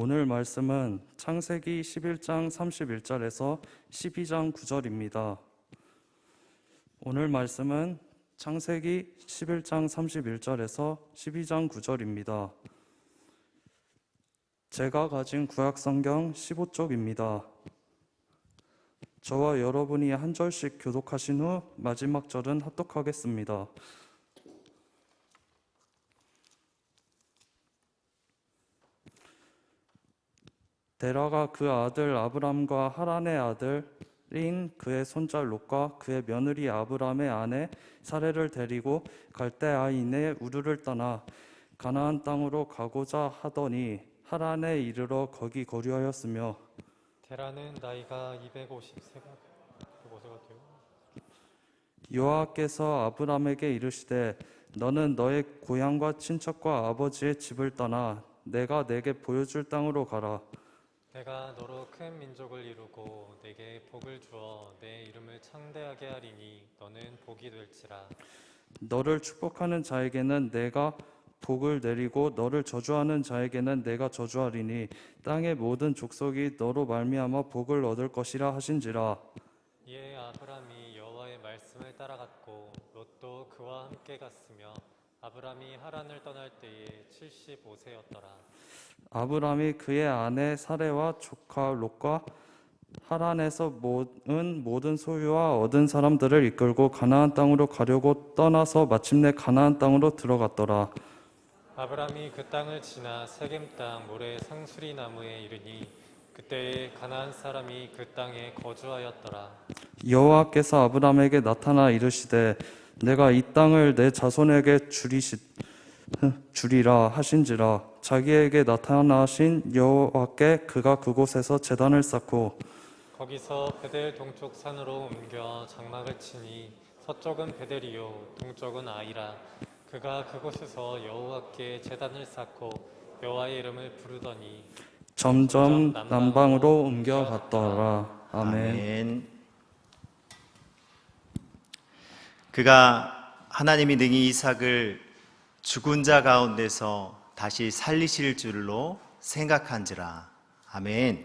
오늘 말씀은 창세기 11장 31절에서 12장 9절입니다. 오늘 말씀은 창세기 11장 31절에서 12장 9절입니다. 제가 가진 구약성경 15쪽입니다. 저와 여러분이 한 절씩 교독하신 후 마지막 절은 합독하겠습니다. 데라가 그 아들 아브람과 하란의 아들인 그의 손자 롯과 그의 며느리 아브람의 아내 사레를 데리고 갈대아인의 우르를 떠나 가나안 땅으로 가고자 하더니 하란에 이르러 거기 거류하였으며 데라는 나이가 250세가 되어 여호와께서 아브람에게 이르시되 너는 너의 고향과 친척과 아버지의 집을 떠나 내가 내게 보여줄 땅으로 가라. 내가 너로 큰 민족을 이루고 내게 복을 주어 내 이름을 창대하게 하리니 너는 복이 될지라. 너를 축복하는 자에게는 내가 복을 내리고 너를 저주하는 자에게는 내가 저주하리니 땅의 모든 족속이 너로 말미암아 복을 얻을 것이라 하신지라. 이에 아브람이 여호와의 말씀을 따라갔고 롯도 그와 함께 갔으며 아브람이 하란을 떠날 때에 75세였더라. 아브람이 그의 아내 사레와 조카 롯과 하란에서 모든 소유와 얻은 사람들을 이끌고 가나안 땅으로 가려고 떠나서 마침내 가나안 땅으로 들어갔더라. 아브람이 그 땅을 지나 세겜 땅 모래 상수리 나무에 이르니 그때에 가나안 사람이 그 땅에 거주하였더라. 여호와께서 아브람에게 나타나 이르시되 내가 이 땅을 내 자손에게 주리라 하신지라. 자기에게 나타나신 여호와께 그가 그곳에서 제단을 쌓고 거기서 베델 동쪽 산으로 옮겨 장막을 치니 서쪽은 베델이요 동쪽은 아이라. 그가 그곳에서 여호와께 제단을 쌓고 여호와의 이름을 부르더니 점점 남방으로 옮겨갔더라. 아멘. 그가 하나님이 능히 이삭을 죽은 자 가운데서 다시 살리실 줄로 생각한지라. 아멘.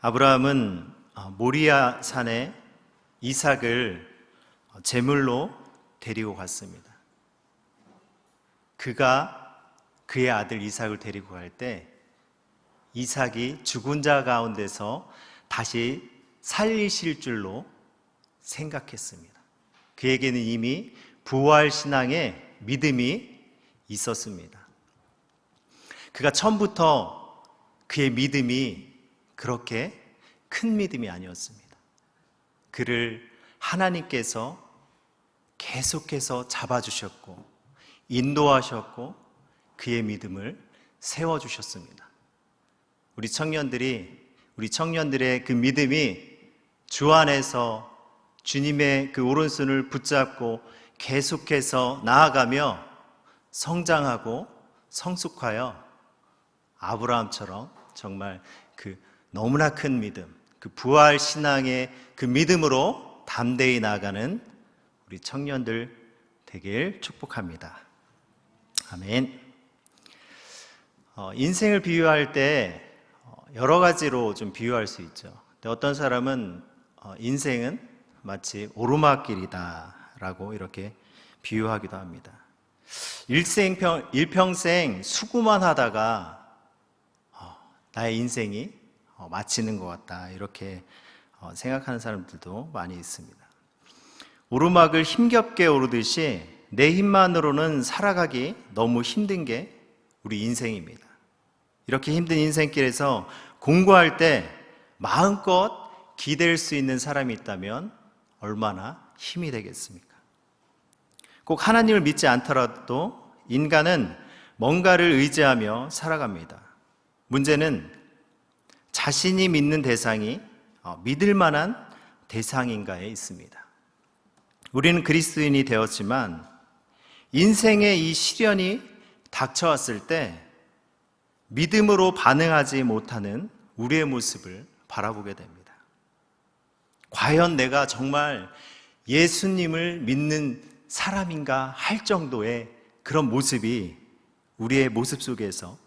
아브라함은 모리아 산에 이삭을 제물로 데리고 갔습니다. 그가 그의 아들 이삭을 데리고 갈 때 이삭이 죽은 자 가운데서 다시 살리실 줄로 생각했습니다. 그에게는 이미 부활 신앙의 믿음이 있었습니다. 그가 처음부터 그의 믿음이 그렇게 큰 믿음이 아니었습니다. 그를 하나님께서 계속해서 잡아주셨고 인도하셨고 그의 믿음을 세워주셨습니다. 우리 청년들의 그 믿음이 주 안에서 주님의 그 오른손을 붙잡고 계속해서 나아가며 성장하고 성숙하여 아브라함처럼 정말 그 너무나 큰 믿음, 그 부활 신앙의 그 믿음으로 담대히 나아가는 우리 청년들 되길 축복합니다. 아멘. 인생을 비유할 때 여러 가지로 좀 비유할 수 있죠. 근데 어떤 사람은 인생은 마치 오르막길이다라고 이렇게 비유하기도 합니다. 일평생 수고만 하다가 나의 인생이 마치는 것 같다 이렇게 생각하는 사람들도 많이 있습니다. 오르막을 힘겹게 오르듯이 내 힘만으로는 살아가기 너무 힘든 게 우리 인생입니다. 이렇게 힘든 인생길에서 공부할 때 마음껏 기댈 수 있는 사람이 있다면 얼마나 힘이 되겠습니까? 꼭 하나님을 믿지 않더라도 인간은 뭔가를 의지하며 살아갑니다. 문제는 자신이 믿는 대상이 믿을 만한 대상인가에 있습니다. 우리는 그리스도인이 되었지만 인생의 이 시련이 닥쳐왔을 때 믿음으로 반응하지 못하는 우리의 모습을 바라보게 됩니다. 과연 내가 정말 예수님을 믿는 사람인가 할 정도의 그런 모습이 우리의 모습 속에서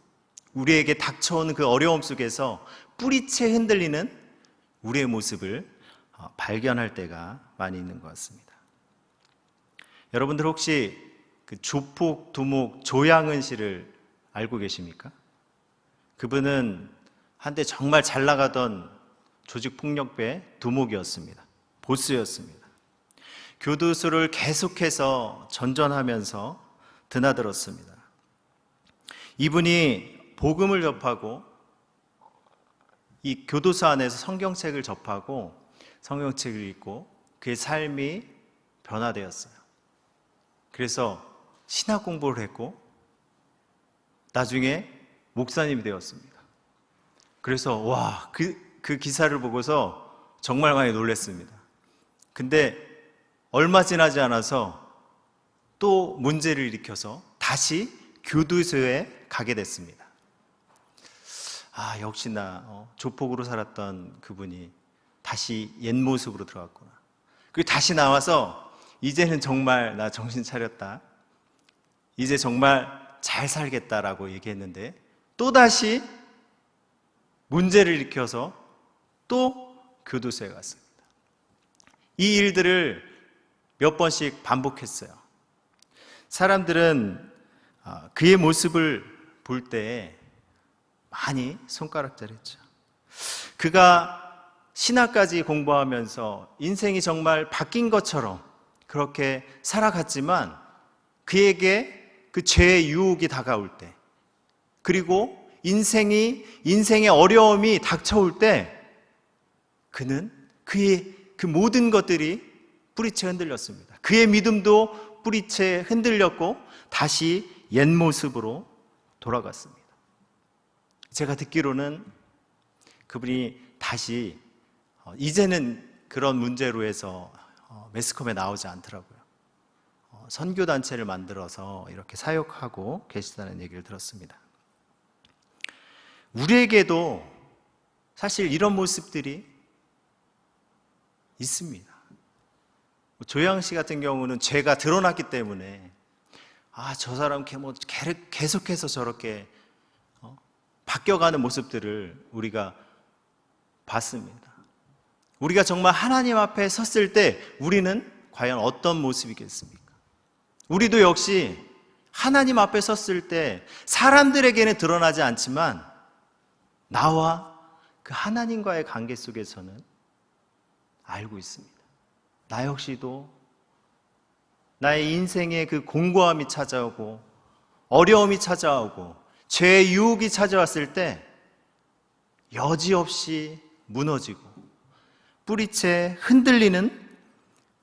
우리에게 닥쳐오는 그 어려움 속에서 뿌리채 흔들리는 우리의 모습을 발견할 때가 많이 있는 것 같습니다. 여러분들 혹시 그 조폭 두목 조양은 씨를 알고 계십니까? 그분은 한때 정말 잘 나가던 조직폭력배 두목이었습니다. 보스였습니다. 교도소를 계속해서 전전하면서 드나들었습니다. 이분이 복음을 접하고 이 교도소 안에서 성경책을 접하고 성경책을 읽고 그의 삶이 변화되었어요. 그래서 신학 공부를 했고 나중에 목사님이 되었습니다. 그래서 와, 그 기사를 보고서 정말 많이 놀랐습니다. 근데 얼마 지나지 않아서 또 문제를 일으켜서 다시 교도소에 가게 됐습니다. 역시나 조폭으로 살았던 그분이 다시 옛 모습으로 들어갔구나. 그리고 다시 나와서 이제는 정말 나 정신 차렸다. 이제 정말 잘 살겠다라고 얘기했는데 또다시 문제를 일으켜서 또 교도소에 갔습니다. 이 일들을 몇 번씩 반복했어요. 사람들은 그의 모습을 볼 때 많이 손가락질했죠. 그가 신학까지 공부하면서 인생이 정말 바뀐 것처럼 그렇게 살아갔지만 그에게 그 죄의 유혹이 다가올 때, 그리고 인생의 어려움이 닥쳐올 때 그는 그의 그 모든 것들이 뿌리채 흔들렸습니다. 그의 믿음도 뿌리채 흔들렸고 다시 옛 모습으로 돌아갔습니다. 제가 듣기로는 그분이 다시 이제는 그런 문제로 해서 매스컴에 나오지 않더라고요. 선교단체를 만들어서 이렇게 사역하고 계시다는 얘기를 들었습니다. 우리에게도 사실 이런 모습들이 있습니다. 조양 씨 같은 경우는 죄가 드러났기 때문에 저 사람 계속해서 저렇게 바뀌어가는 모습들을 우리가 봤습니다. 우리가 정말 하나님 앞에 섰을 때 우리는 과연 어떤 모습이겠습니까? 우리도 역시 하나님 앞에 섰을 때 사람들에게는 드러나지 않지만 나와 그 하나님과의 관계 속에서는 알고 있습니다. 나 역시도 나의 인생에 그 공고함이 찾아오고 어려움이 찾아오고 죄의 유혹이 찾아왔을 때 여지없이 무너지고 뿌리채 흔들리는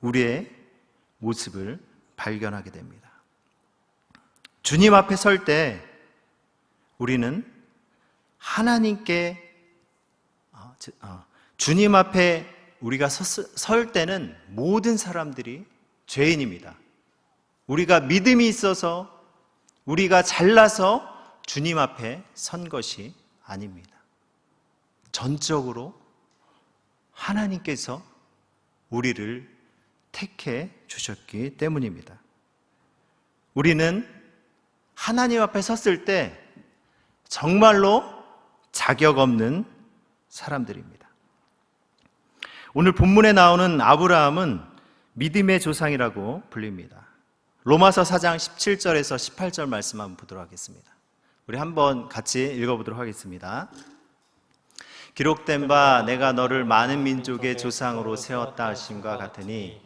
우리의 모습을 발견하게 됩니다. 주님 앞에 설 때 우리는 하나님께 주님 앞에 우리가 설 때는 모든 사람들이 죄인입니다. 우리가 믿음이 있어서 우리가 잘나서 주님 앞에 선 것이 아닙니다. 전적으로 하나님께서 우리를 택해 주셨기 때문입니다. 우리는 하나님 앞에 섰을 때 정말로 자격 없는 사람들입니다. 오늘 본문에 나오는 아브라함은 믿음의 조상이라고 불립니다. 로마서 4장 17절에서 18절 말씀 한번 보도록 하겠습니다. 우리 한번 같이 읽어보도록 하겠습니다. 기록된 바 내가 너를 많은 민족의 조상으로 세웠다 하심과 같으니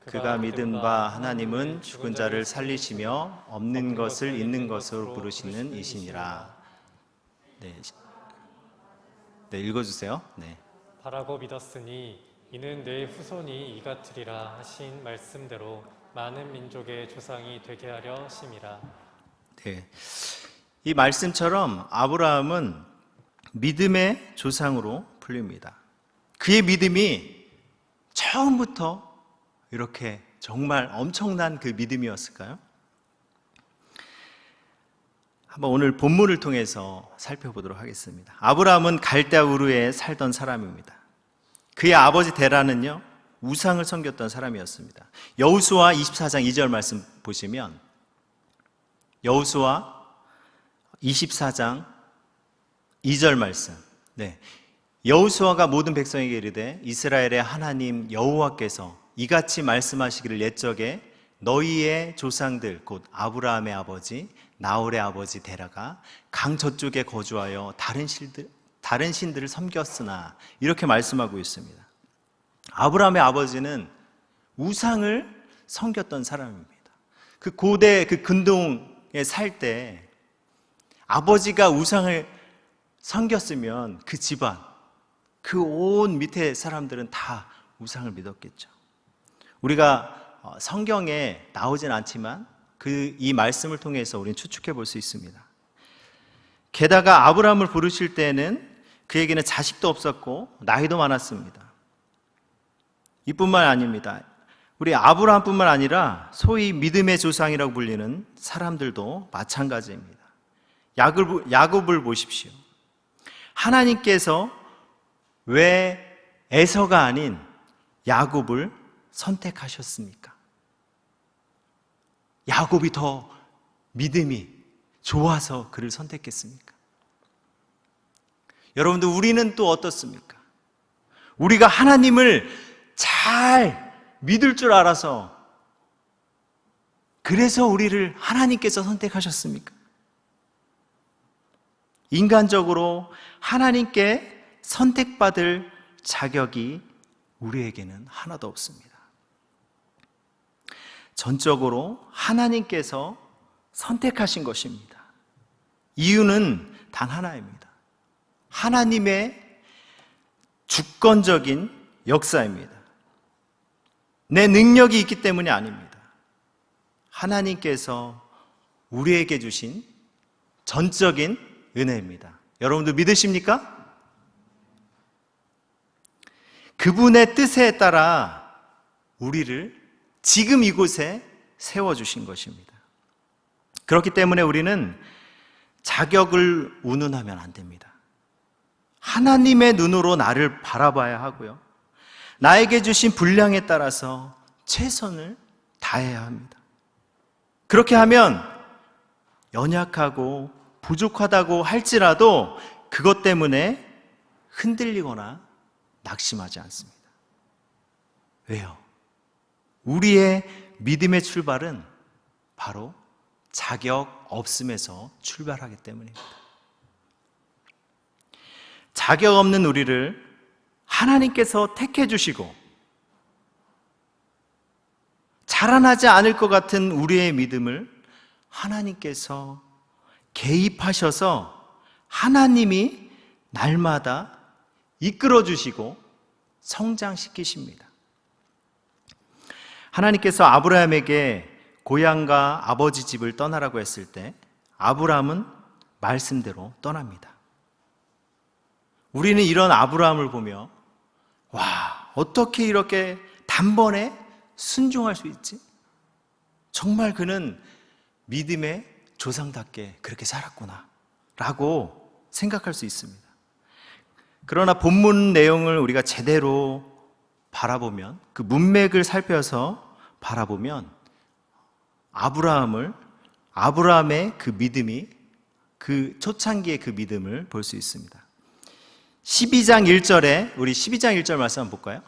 그가 믿은 바 하나님은 죽은 자를 살리시며 없는 것을 있는 것으로 부르시는 이시니라. 네, 읽어주세요. 네. 바라고 믿었으니 이는 내 후손이 이같으리라 하신 말씀대로 많은 민족의 조상이 되게 하려 하심이라. 네. 이 말씀처럼 아브라함은 믿음의 조상으로 불립니다. 그의 믿음이 처음부터 이렇게 정말 엄청난 그 믿음이었을까요? 한번 오늘 본문을 통해서 살펴보도록 하겠습니다. 아브라함은 갈대아 우르에 살던 사람입니다. 그의 아버지 데라는요, 우상을 섬겼던 사람이었습니다. 여호수아 24장 2절 말씀 보시면 여호수아 24장 2절 말씀. 네. 여호수아가 모든 백성에게 이르되 이스라엘의 하나님 여호와께서 이같이 말씀하시기를 옛적에 너희의 조상들 곧 아브라함의 아버지 나홀의 아버지 데라가 강 저쪽에 거주하여 다른 신들을 섬겼으나 이렇게 말씀하고 있습니다. 아브라함의 아버지는 우상을 섬겼던 사람입니다. 그 고대 그 근동에 살 때 아버지가 우상을 섬겼으면 그 집안, 그 온 밑에 사람들은 다 우상을 믿었겠죠. 우리가 성경에 나오진 않지만 이 말씀을 통해서 우리는 추측해 볼 수 있습니다. 게다가 아브라함을 부르실 때는 그에게는 자식도 없었고 나이도 많았습니다. 이뿐만 아닙니다. 우리 아브라함뿐만 아니라 소위 믿음의 조상이라고 불리는 사람들도 마찬가지입니다. 야곱을 보십시오. 하나님께서 왜 에서가 아닌 야곱을 선택하셨습니까? 야곱이 더 믿음이 좋아서 그를 선택했습니까? 여러분들, 우리는 또 어떻습니까? 우리가 하나님을 잘 믿을 줄 알아서 그래서 우리를 하나님께서 선택하셨습니까? 인간적으로 하나님께 선택받을 자격이 우리에게는 하나도 없습니다. 전적으로 하나님께서 선택하신 것입니다. 이유는 단 하나입니다. 하나님의 주권적인 역사입니다. 내 능력이 있기 때문이 아닙니다. 하나님께서 우리에게 주신 전적인 은혜입니다. 여러분들 믿으십니까? 그분의 뜻에 따라 우리를 지금 이곳에 세워주신 것입니다. 그렇기 때문에 우리는 자격을 운운하면 안 됩니다. 하나님의 눈으로 나를 바라봐야 하고요. 나에게 주신 분량에 따라서 최선을 다해야 합니다. 그렇게 하면 연약하고 부족하다고 할지라도 그것 때문에 흔들리거나 낙심하지 않습니다. 왜요? 우리의 믿음의 출발은 바로 자격 없음에서 출발하기 때문입니다. 자격 없는 우리를 하나님께서 택해 주시고 자라나지 않을 것 같은 우리의 믿음을 하나님께서 개입하셔서 하나님이 날마다 이끌어 주시고 성장시키십니다. 하나님께서 아브라함에게 고향과 아버지 집을 떠나라고 했을 때 아브라함은 말씀대로 떠납니다. 우리는 이런 아브라함을 보며 와, 어떻게 이렇게 단번에 순종할 수 있지? 정말 그는 믿음의 조상답게 그렇게 살았구나 라고 생각할 수 있습니다. 그러나 본문 내용을 우리가 제대로 바라보면, 그 문맥을 살펴서 바라보면 아브라함의 그 믿음이, 그 초창기의 그 믿음을 볼 수 있습니다. 12장 1절에 우리 12장 1절 말씀 한번 볼까요?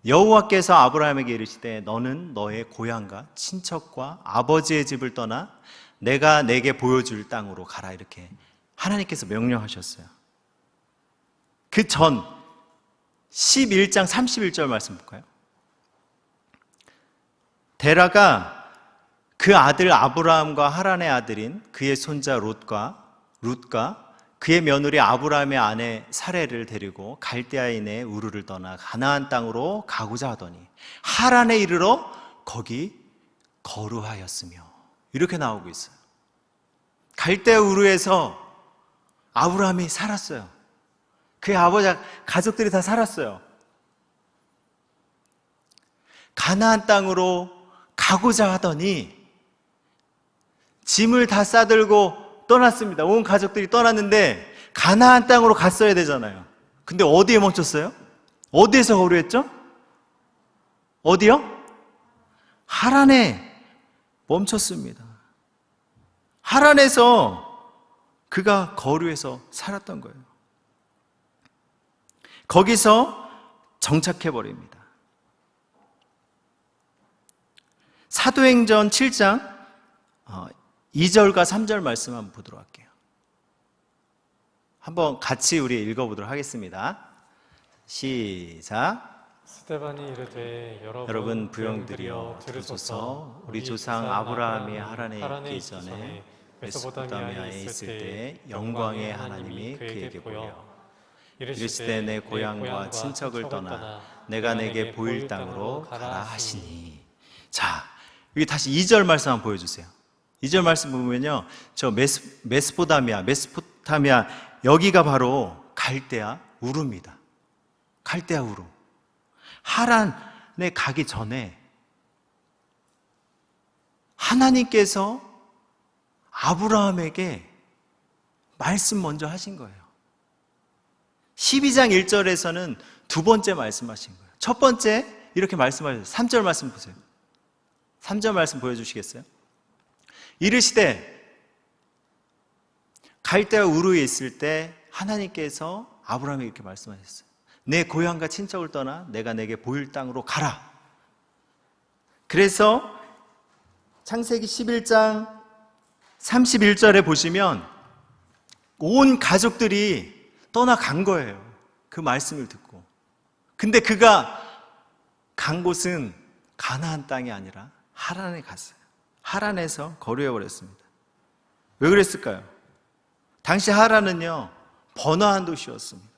여호와께서 아브라함에게 이르시되 너는 너의 고향과 친척과 아버지의 집을 떠나 내가 내게 보여줄 땅으로 가라, 이렇게 하나님께서 명령하셨어요. 그 전 11장 31절 말씀 볼까요? 데라가 그 아들 아브라함과 하란의 아들인 그의 손자 롯과 그의 며느리 아브라함의 아내 사레를 데리고 갈대아인의 우르를 떠나 가나안 땅으로 가고자 하더니 하란에 이르러 거기 거류하였으며, 이렇게 나오고 있어요. 갈대아 우르에서 아브라함이 살았어요. 그의 아버지 가족들이 다 살았어요. 가나안 땅으로 가고자 하더니 짐을 다 싸들고 떠났습니다. 온 가족들이 떠났는데 가나안 땅으로 갔어야 되잖아요. 근데 어디에 멈췄어요? 어디에서 거류했죠? 어디요? 하란에 멈췄습니다. 하란에서 그가 거류에서 살았던 거예요. 거기서 정착해 버립니다. 사도행전 7장 2절과 3절 말씀 한번 보도록 할게요. 한번 같이 우리 읽어보도록 하겠습니다. 시작. 스데반이 이르되 여러분 부형들이여 들으소서. 우리 조상 아브라함이 하란에 있기 전에 메소포타미아에 있을 때 영광의 하나님이 그에게 보여 이르시되 내 고향과 친척을 떠나 내가 내게 보일 땅으로 가라 하시니. 자, 여기 다시 2절 말씀 한번 보여주세요. 2절 말씀 보면요, 저 메소포타미아 여기가 바로 갈대아 우르입니다. 갈대아 우르. 하란에 가기 전에 하나님께서 아브라함에게 말씀 먼저 하신 거예요. 12장 1절에서는 두 번째 말씀하신 거예요. 첫 번째 이렇게 말씀하셨어요. 3절 말씀 보세요. 3절 말씀 보여주시겠어요? 이르시되 갈대아 우르에 있을 때 하나님께서 아브라함에게 이렇게 말씀하셨어요. 내 고향과 친척을 떠나 내가 내게 보일 땅으로 가라. 그래서 창세기 11장 31절에 보시면 온 가족들이 떠나간 거예요. 그 말씀을 듣고. 근데 그가 간 곳은 가나안 땅이 아니라 하란에 갔어요. 하란에서 거류해 버렸습니다. 왜 그랬을까요? 당시 하란은요, 번화한 도시였습니다.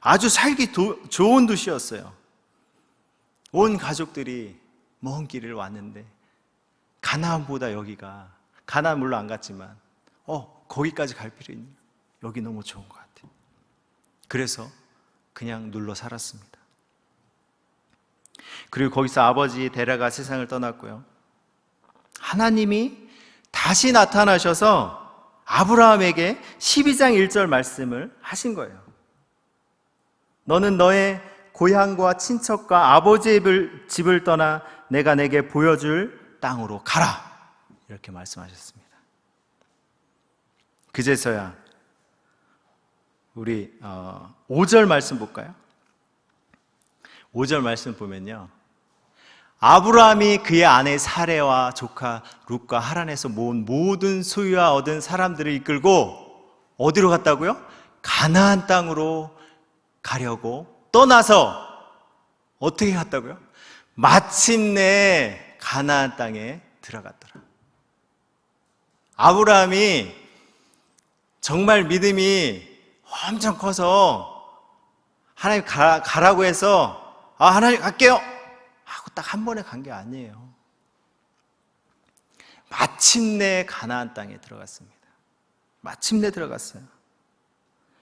아주 살기 좋은 도시였어요. 온 가족들이 먼 길을 왔는데 가나안보다 여기가, 가나안 물론 안 갔지만 거기까지 갈 필요 있냐? 여기 너무 좋은 것 같아요. 그래서 그냥 눌러 살았습니다. 그리고 거기서 아버지 데라가 세상을 떠났고요. 하나님이 다시 나타나셔서 아브라함에게 12장 1절 말씀을 하신 거예요. 너는 너의 고향과 친척과 아버지의 집을 떠나 내가 내게 보여줄 땅으로 가라. 이렇게 말씀하셨습니다. 그제서야 우리 5절 말씀 볼까요? 5절 말씀 보면요, 아브라함이 그의 아내 사레와 조카 룻과 하란에서 모은 모든 소유와 얻은 사람들을 이끌고 어디로 갔다고요? 가나안 땅으로 가려고 떠나서 어떻게 갔다고요? 마침내 가나안 땅에 들어갔더라. 아브라함이 정말 믿음이 엄청 커서 하나님 가라고 해서 하나님 갈게요 하고 딱 한 번에 간 게 아니에요. 마침내 가나안 땅에 들어갔습니다. 마침내 들어갔어요.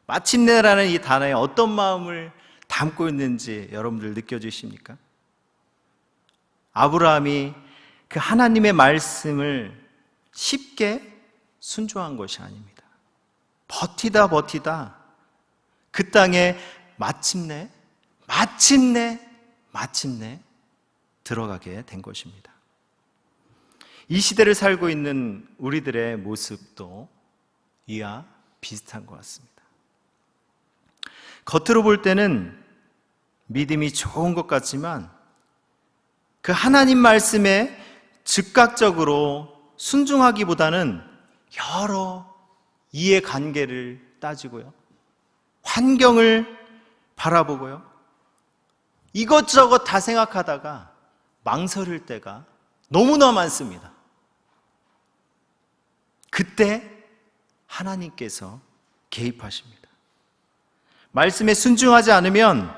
마침내라는 이 단어에 어떤 마음을 담고 있는지 여러분들 느껴지십니까? 아브라함이 그 하나님의 말씀을 쉽게 순종한 것이 아닙니다. 버티다 그 땅에 마침내 들어가게 된 것입니다. 이 시대를 살고 있는 우리들의 모습도 이와 비슷한 것 같습니다. 겉으로 볼 때는 믿음이 좋은 것 같지만 그 하나님 말씀에 즉각적으로 순종하기보다는 여러 이해관계를 따지고요, 환경을 바라보고요, 이것저것 다 생각하다가 망설일 때가 너무나 많습니다. 그때 하나님께서 개입하십니다. 말씀에 순종하지 않으면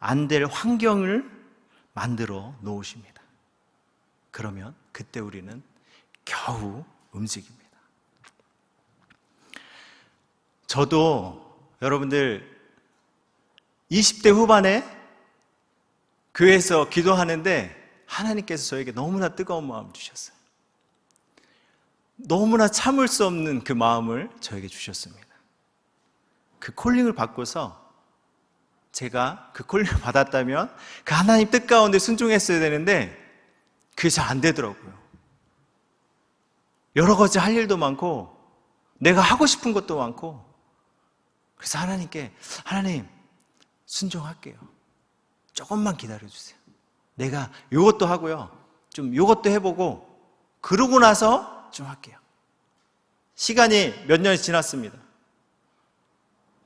안 될 환경을 만들어 놓으십니다. 그러면 그때 우리는 겨우 움직입니다. 저도 여러분들 20대 후반에 교회에서 기도하는데 하나님께서 저에게 너무나 뜨거운 마음을 주셨어요. 너무나 참을 수 없는 그 마음을 저에게 주셨습니다. 그 콜링을 받고서 제가 그 콜링을 받았다면 그 하나님 뜻 가운데 순종했어야 되는데 그게 잘 안 되더라고요. 여러 가지 할 일도 많고 내가 하고 싶은 것도 많고, 그래서 하나님께, 하나님, 순종할게요. 조금만 기다려주세요. 내가 요것도 하고요. 좀 요것도 해보고, 그러고 나서 좀 할게요. 시간이 몇 년이 지났습니다.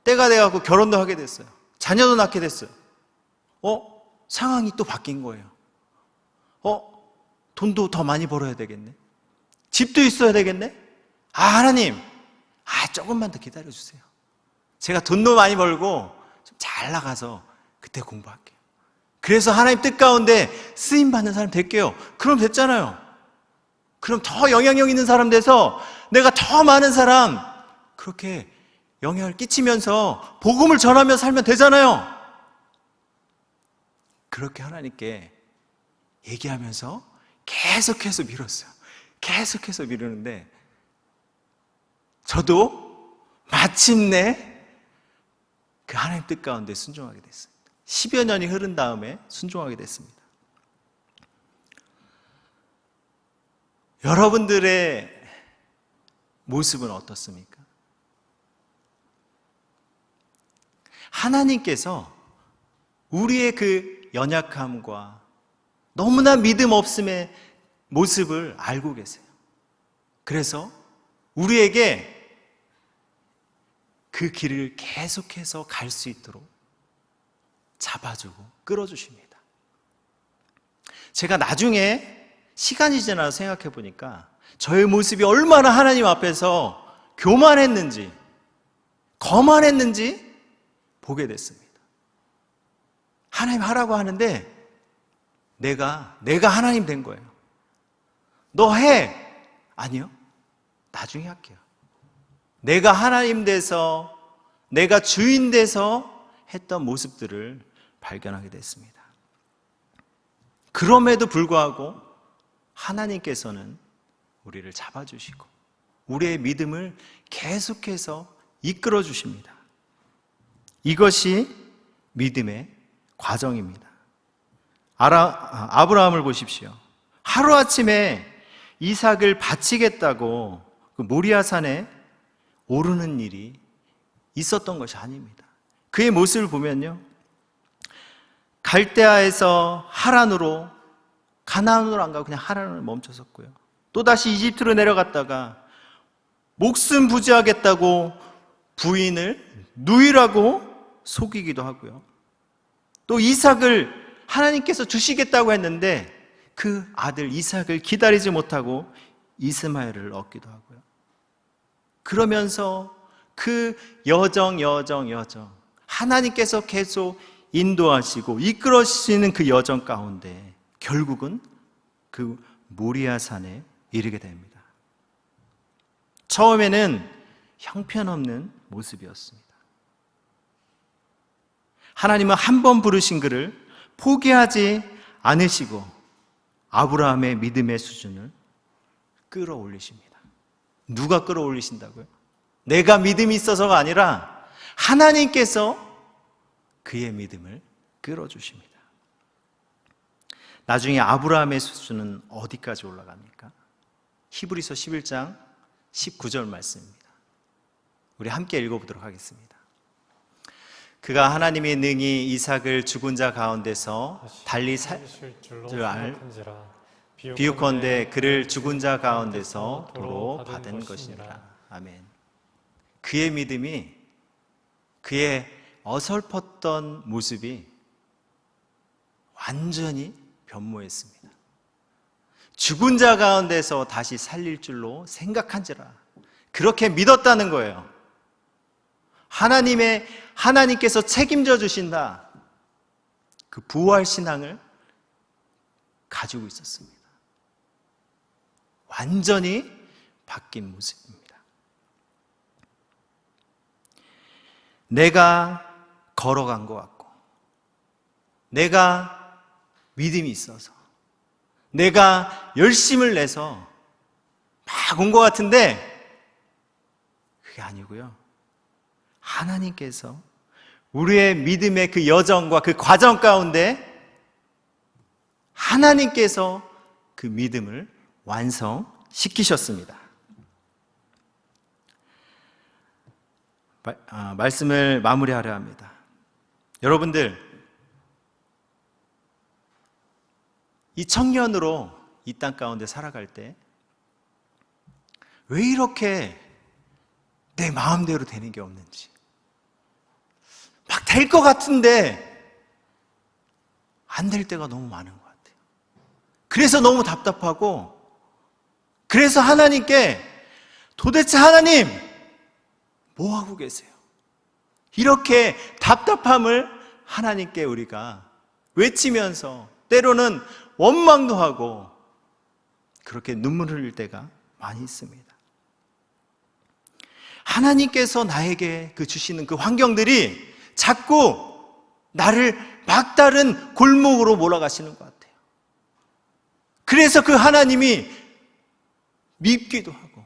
때가 돼갖고 결혼도 하게 됐어요. 자녀도 낳게 됐어요. 상황이 또 바뀐 거예요. 돈도 더 많이 벌어야 되겠네. 집도 있어야 되겠네. 하나님, 조금만 더 기다려주세요. 제가 돈도 많이 벌고 좀 잘 나가서 그때 공부할게요. 그래서 하나님 뜻 가운데 쓰임받는 사람 될게요. 그럼 됐잖아요. 그럼 더 영향력 있는 사람 돼서 내가 더 많은 사람 그렇게 영향을 끼치면서 복음을 전하며 살면 되잖아요. 그렇게 하나님께 얘기하면서 계속해서 미뤘어요. 계속해서 미루는데 저도 마침내 그 하나님 뜻 가운데 순종하게 됐습니다. 10여 년이 흐른 다음에 순종하게 됐습니다. 여러분들의 모습은 어떻습니까? 하나님께서 우리의 그 연약함과 너무나 믿음 없음의 모습을 알고 계세요. 그래서 우리에게 그 길을 계속해서 갈 수 있도록 잡아주고 끌어주십니다. 제가 나중에 시간이 지나서 생각해 보니까 저의 모습이 얼마나 하나님 앞에서 교만했는지, 거만했는지 보게 됐습니다. 하나님 하라고 하는데 내가 하나님 된 거예요. 너 해! 아니요. 나중에 할게요. 내가 하나님 돼서, 내가 주인 돼서 했던 모습들을 발견하게 됐습니다. 그럼에도 불구하고 하나님께서는 우리를 잡아주시고 우리의 믿음을 계속해서 이끌어 주십니다. 이것이 믿음의 과정입니다. 아브라함을 보십시오. 하루아침에 이삭을 바치겠다고 그 모리아산에 오르는 일이 있었던 것이 아닙니다. 그의 모습을 보면요, 갈대아에서 하란으로, 가나안으로 안 가고 그냥 하란을 멈춰섰고요, 또다시 이집트로 내려갔다가 목숨 부지하겠다고 부인을 누이라고 속이기도 하고요, 또 이삭을 하나님께서 주시겠다고 했는데 그 아들 이삭을 기다리지 못하고 이스마엘을 얻기도 하고요. 그러면서 그 여정 하나님께서 계속 인도하시고 이끌어주시는 그 여정 가운데 결국은 그 모리아산에 이르게 됩니다. 처음에는 형편없는 모습이었습니다. 하나님은 한 번 부르신 그를 포기하지 않으시고 아브라함의 믿음의 수준을 끌어올리십니다. 누가 끌어올리신다고요? 내가 믿음이 있어서가 아니라 하나님께서 그의 믿음을 끌어주십니다. 나중에 아브라함의 수준은 어디까지 올라갑니까? 히브리서 11장 19절 말씀입니다. 우리 함께 읽어보도록 하겠습니다. 그가 하나님의 능히 이삭을 죽은 자 가운데서 달리 살릴 줄 비유컨대 그를 죽은 자 가운데서 도로 받은 것이니라. 아멘. 그의 믿음이, 그의 어설펐던 모습이 완전히 변모했습니다. 죽은 자 가운데서 다시 살릴 줄로 생각한지라. 그렇게 믿었다는 거예요. 하나님께서 책임져 주신다. 그 부활 신앙을 가지고 있었습니다. 완전히 바뀐 모습입니다. 내가 걸어간 것 같고, 내가 믿음이 있어서, 내가 열심을 내서 막 온 것 같은데 그게 아니고요, 하나님께서 우리의 믿음의 그 여정과 그 과정 가운데 하나님께서 그 믿음을 완성시키셨습니다. 말씀을 마무리하려 합니다. 여러분들, 이 청년으로 이 땅 가운데 살아갈 때 왜 이렇게 내 마음대로 되는 게 없는지, 막 될 것 같은데 안 될 때가 너무 많은 것 같아요. 그래서 너무 답답하고, 그래서 하나님께 도대체 하나님 뭐 하고 계세요? 이렇게 답답함을 하나님께 우리가 외치면서 때로는 원망도 하고 그렇게 눈물 흘릴 때가 많이 있습니다. 하나님께서 나에게 주시는 그 환경들이 자꾸 나를 막다른 골목으로 몰아가시는 것 같아요. 그래서 그 하나님이 밉기도 하고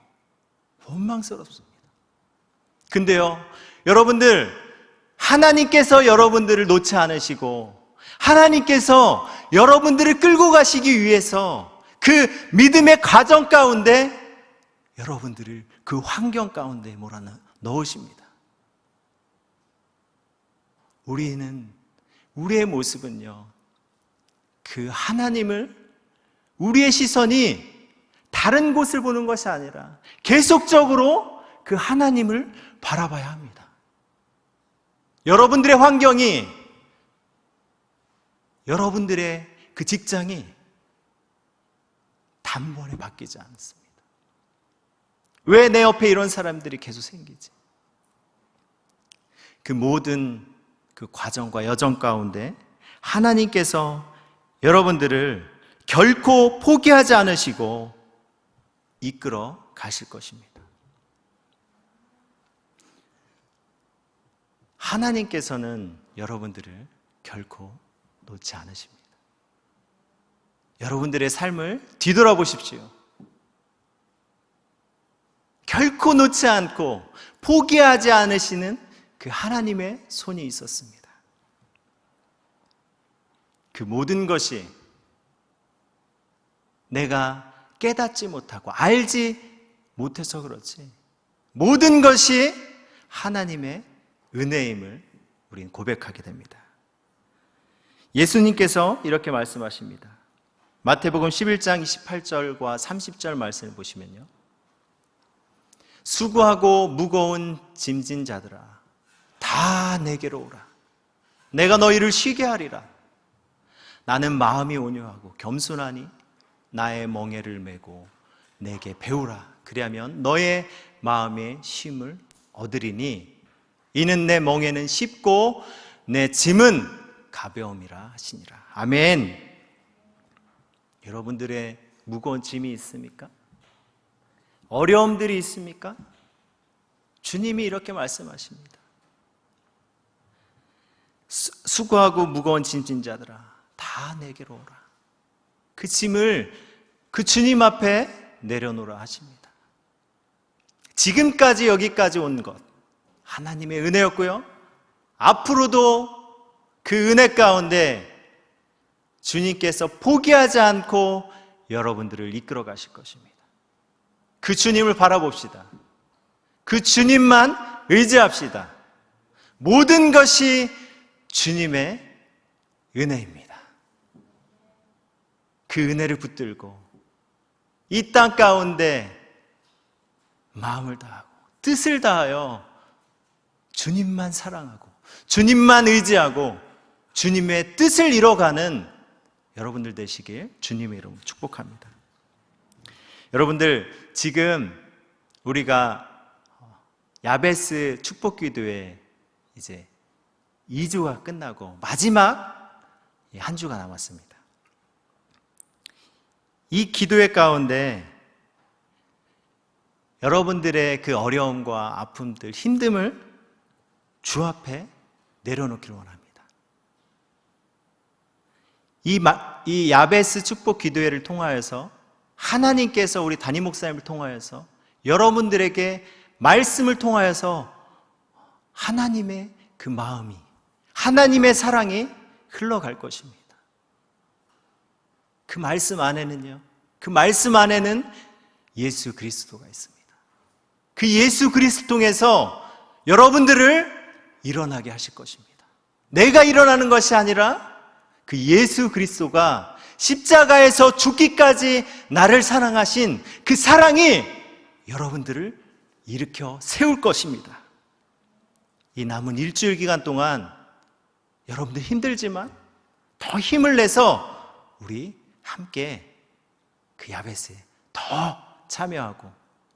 원망스럽습니다. 근데요, 여러분들, 하나님께서 여러분들을 놓지 않으시고 하나님께서 여러분들을 끌고 가시기 위해서 그 믿음의 과정 가운데 여러분들을 그 환경 가운데 몰아넣으십니다. 우리의 모습은요, 그 하나님을, 우리의 시선이 다른 곳을 보는 것이 아니라 계속적으로 그 하나님을 바라봐야 합니다. 여러분들의 환경이, 여러분들의 그 직장이 단번에 바뀌지 않습니다. 왜 내 옆에 이런 사람들이 계속 생기지? 그 모든 그 과정과 여정 가운데 하나님께서 여러분들을 결코 포기하지 않으시고 이끌어 가실 것입니다. 하나님께서는 여러분들을 결코 놓지 않으십니다. 여러분들의 삶을 뒤돌아보십시오. 결코 놓지 않고 포기하지 않으시는 그 하나님의 손이 있었습니다. 그 모든 것이 내가 깨닫지 못하고 알지 못해서 그렇지, 모든 것이 하나님의 은혜임을 우리는 고백하게 됩니다. 예수님께서 이렇게 말씀하십니다. 마태복음 11장 28절과 30절 말씀을 보시면요, 수고하고 무거운 짐진 자들아, 다 내게로 오라. 내가 너희를 쉬게 하리라. 나는 마음이 온유하고 겸손하니 나의 멍에를 메고 내게 배우라. 그리하면 너의 마음의 쉼을 얻으리니 이는 내 멍에는 쉽고 내 짐은 가벼움이라 하시니라. 아멘. 여러분들의 무거운 짐이 있습니까? 어려움들이 있습니까? 주님이 이렇게 말씀하십니다. 수고하고 무거운 짐진 자들아, 다 내게로 오라. 그 짐을 그 주님 앞에 내려놓으라 하십니다. 지금까지 여기까지 온 것 하나님의 은혜였고요, 앞으로도 그 은혜 가운데 주님께서 포기하지 않고 여러분들을 이끌어 가실 것입니다. 그 주님을 바라봅시다. 그 주님만 의지합시다. 모든 것이 주님의 은혜입니다. 그 은혜를 붙들고 이 땅 가운데 마음을 다하고 뜻을 다하여 주님만 사랑하고 주님만 의지하고 주님의 뜻을 이뤄가는 여러분들 되시길 주님의 이름으로 축복합니다. 여러분들, 지금 우리가 야베스 축복기도회 이제 2주가 끝나고 마지막 한 주가 남았습니다. 이 기도회 가운데 여러분들의 그 어려움과 아픔들, 힘듦을 주 앞에 내려놓기를 원합니다. 이 야베스 축복 기도회를 통하여서 하나님께서 우리 담임 목사님을 통하여서 여러분들에게 말씀을 통하여서 하나님의 그 마음이, 하나님의 사랑이 흘러갈 것입니다. 그 말씀 안에는요, 그 말씀 안에는 예수 그리스도가 있습니다. 그 예수 그리스도 통해서 여러분들을 일어나게 하실 것입니다. 내가 일어나는 것이 아니라 그 예수 그리스도가 십자가에서 죽기까지 나를 사랑하신 그 사랑이 여러분들을 일으켜 세울 것입니다. 이 남은 일주일 기간 동안 여러분들 힘들지만 더 힘을 내서 우리 함께 그 야베스에 더 참여하고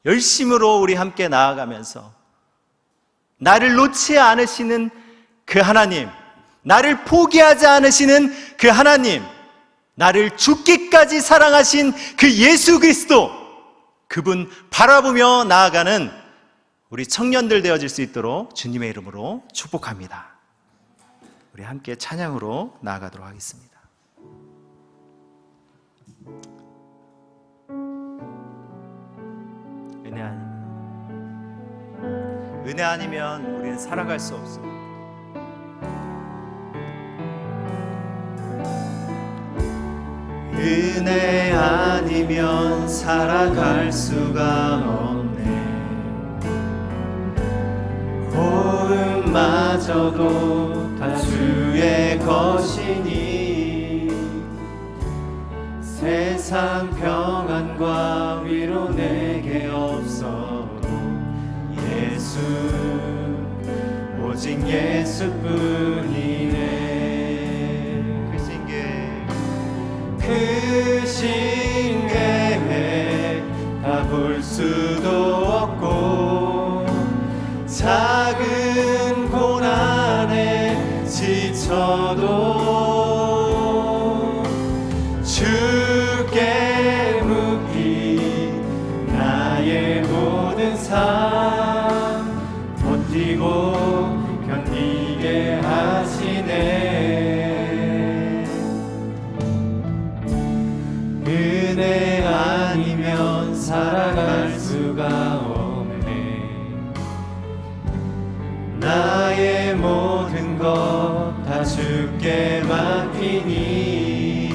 열심으로 우리 함께 나아가면서 나를 놓지 않으시는 그 하나님, 나를 포기하지 않으시는 그 하나님, 나를 죽기까지 사랑하신 그 예수 그리스도, 그분 바라보며 나아가는 우리 청년들 되어질 수 있도록 주님의 이름으로 축복합니다. 우리 함께 찬양으로 나아가도록 하겠습니다. 은혜 아니면 우리는 살아갈 수 없습니다. 은혜 아니면 살아갈 수가 없네. 호흡마저도 다 주의 것이니 세상 평안과 위로 내게 없어도 예수, 오직 예수뿐이네. 크신 계획 다 볼 수도 없고 작은 고난에 지쳐도 주께 묻기 나의 모든 삶 버티고 견디게 하시네. 은혜 아니면 살아갈 수가 없네. 나의 모든 것 다 주께 맡기니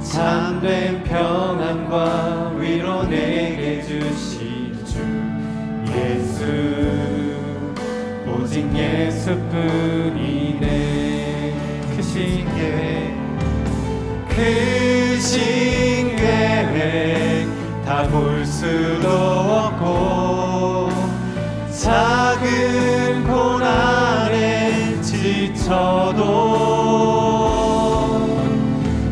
참된 평안과 위로 내게 주신 주 예수, 오직 예수뿐이네. 크신 계획 다 볼 수도 없고 작은 고난에 지쳐도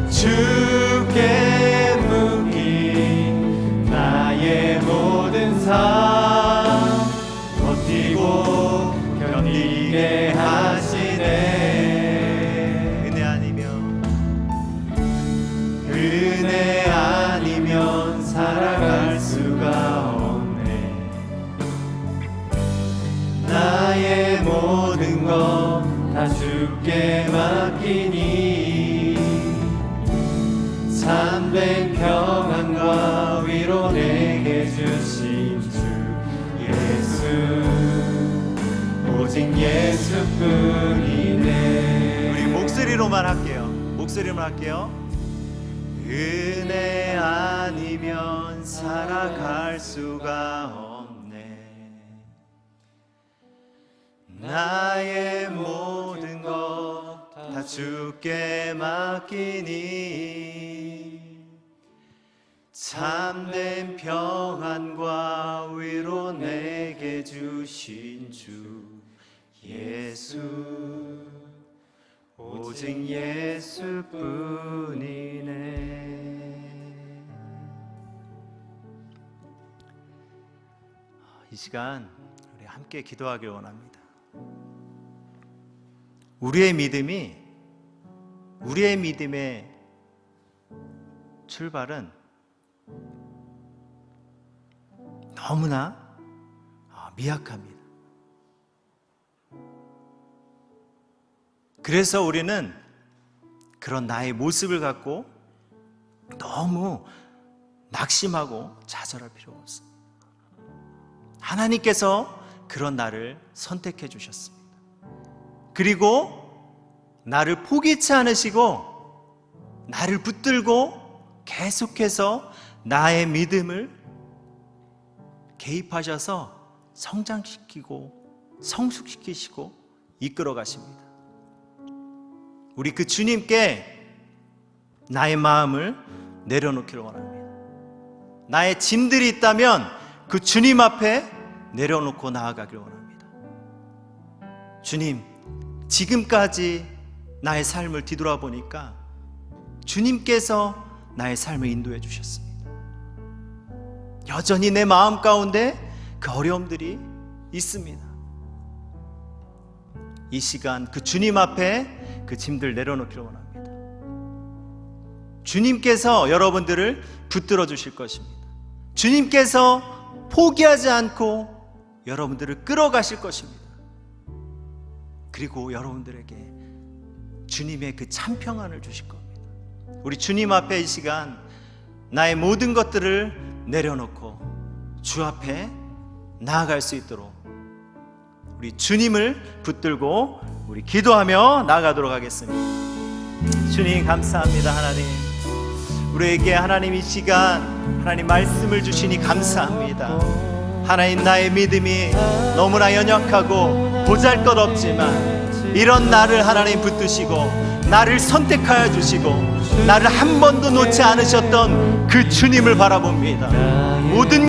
주께 묻기 나의 모든 삶 버티고 견디게 하시네. 은혜 아니면 살아갈 수가 없네. 나의 모든 것 다 주께 맡기니 참된 평안과 위로 내게 주신 주 예수, 오직 예수뿐이네. 우리 목소리로만 할게요. 은혜 아니면 살아갈 수가 없네. 나의 모든 것 다 주께 맡기니 참된 평안과 위로 내게 주신 주 예수, 오직 예수뿐이네. 이 시간 우리 함께 기도하길 원합니다. 우리의 믿음의 출발은 너무나 미약합니다. 그래서 우리는 그런 나의 모습을 갖고 너무 낙심하고 좌절할 필요가 없습니다. 하나님께서 그런 나를 선택해 주셨습니다. 그리고 나를 포기치 않으시고 나를 붙들고 계속해서 나의 믿음을 개입하셔서 성장시키고 성숙시키시고 이끌어 가십니다. 우리 그 주님께 나의 마음을 내려놓기를 원합니다. 나의 짐들이 있다면 그 주님 앞에 내려놓고 나아가길 원합니다. 주님, 지금까지 나의 삶을 뒤돌아보니까 주님께서 나의 삶을 인도해 주셨습니다. 여전히 내 마음 가운데 그 어려움들이 있습니다. 이 시간 그 주님 앞에 그 짐들 내려놓기를 원합니다. 주님께서 여러분들을 붙들어 주실 것입니다. 주님께서 포기하지 않고 여러분들을 끌어가실 것입니다. 그리고 여러분들에게 주님의 그 참 평안을 주실 겁니다. 우리 주님 앞에 이 시간 나의 모든 것들을 내려놓고 주 앞에 나아갈 수 있도록 우리 주님을 붙들고 우리 기도하며 나아가도록 하겠습니다. 주님 감사합니다. 하나님, 우리에게 하나님 이 시간 하나님 말씀을 주시니 감사합니다. 하나님, 나의 믿음이 너무나 연약하고 보잘것없지만 이런 나를 하나님 붙드시고 나를 선택하여 주시고 나를 한 번도 놓지 않으셨던 그 주님을 바라봅니다. 모든